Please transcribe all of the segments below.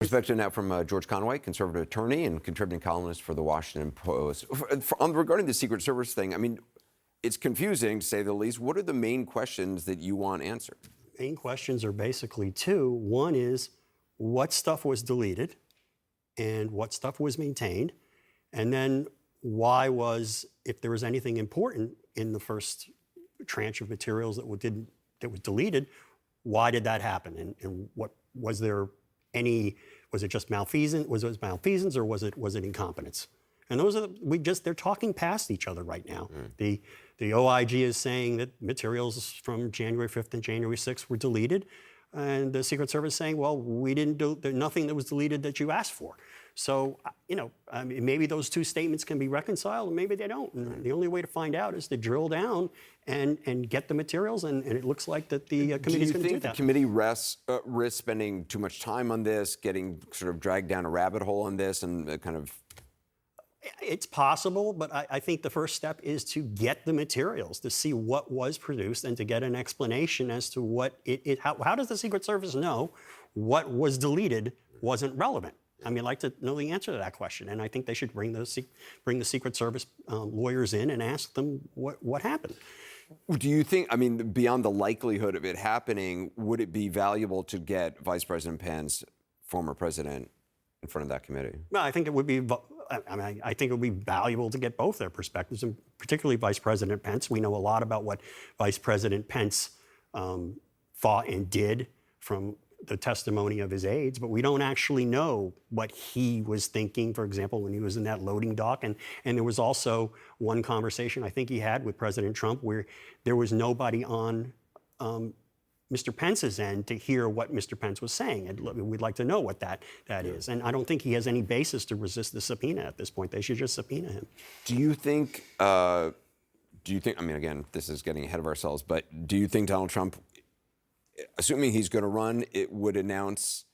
Perspective now from George Conway, conservative attorney and contributing columnist for the Washington Post. Regarding the Secret Service thing, I mean, it's confusing to say the least. What are the main questions that you want answered? Main questions are basically two. One is what stuff was deleted and what stuff was maintained. And then why was, if there was anything important in the first tranche of materials that was deleted, why did that happen? And what was there any, was it just malfeasance? Was it malfeasance or was it incompetence? And those are, they're talking past each other right now. The OIG is saying that materials from January 5th and January 6th were deleted. And the Secret Service is saying, well, we didn't do, there's nothing that was deleted that you asked for. So, I mean, maybe those two statements can be reconciled, and maybe they don't. And the only way to find out is to drill down and get the materials, and it looks like that the committee's going to do that. Do you think the committee risks spending too much time on this, getting sort of dragged down a rabbit hole on this, and kind of... It's possible, but I think the first step is to get the materials, to see what was produced, and to get an explanation as to what how does the Secret Service know what was deleted wasn't relevant? I mean, I'd like to know the answer to that question, and I think they should bring the Secret Service lawyers in and ask them what happened. Do you think, I mean, beyond the likelihood of it happening, would it be valuable to get Vice President Pence, former president, in front of that committee? Well, I think it would be. I think it would be valuable to get both their perspectives, and particularly Vice President Pence. We know a lot about what Vice President Pence thought and did from the testimony of his aides, but we don't actually know what he was thinking, for example, when he was in that loading dock. And there was also one conversation I think he had with President Trump where there was nobody on Mr. Pence's end to hear what Mr. Pence was saying. And we'd like to know what that is. And I don't think he has any basis to resist the subpoena at this point. They should just subpoena him. Do you think, I mean, again, this is getting ahead of ourselves, but do you think Donald Trump, assuming he's going to run, it would announce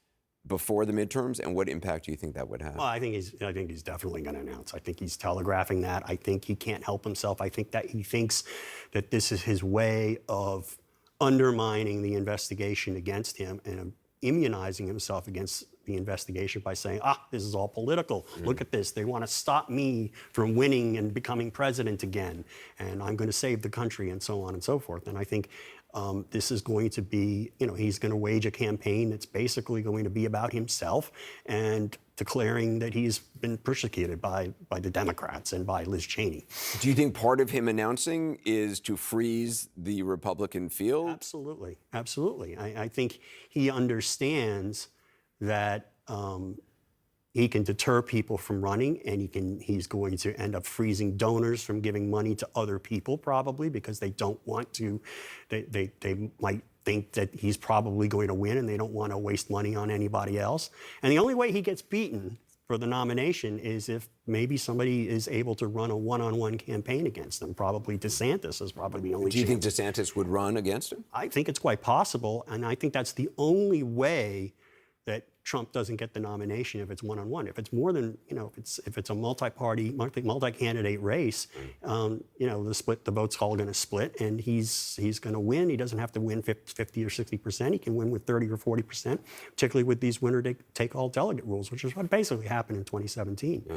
before the midterms, and what impact do you think that would have? Well, I think he's definitely going to announce. I think he's telegraphing that. I think he can't help himself. I think that he thinks that this is his way of undermining the investigation against him and immunizing himself against the investigation by saying, this is all political. Look at this. They want to stop me from winning and becoming president again. And I'm going to save the country, and so on and so forth. And I think this is going to be, he's going to wage a campaign that's basically going to be about himself and declaring that he's been persecuted by the Democrats and by Liz Cheney. Do you think part of him announcing is to freeze the Republican field? Absolutely. Absolutely. I think he understands that he can deter people from running, and he's going to end up freezing donors from giving money to other people, probably because they don't want to, they might think that he's probably going to win and they don't want to waste money on anybody else. And the only way he gets beaten for the nomination is if maybe somebody is able to run a one-on-one campaign against him. Probably DeSantis is probably the only chance. Do you think DeSantis would run against him? I think it's quite possible, and I think that's the only way that Trump doesn't get the nomination if it's one-on-one. If it's more than, if it's a multi-party, multi-candidate race, the vote's all going to split, and he's going to win. He doesn't have to win 50 or 60%. He can win with 30 or 40%, particularly with these winner-take-all delegate rules, which is what basically happened in 2017. Yeah.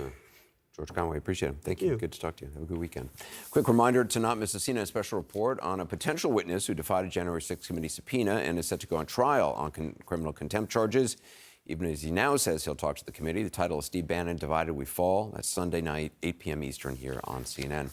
George Conway, appreciate it. Thank you. Good to talk to you. Have a good weekend. Quick reminder to not miss a CNN special report on a potential witness who defied a January 6th committee subpoena and is set to go on trial on criminal contempt charges. Even as he now says he'll talk to the committee. The title is Steve Bannon, Divided We Fall. That's Sunday night, 8 p.m. Eastern here on CNN.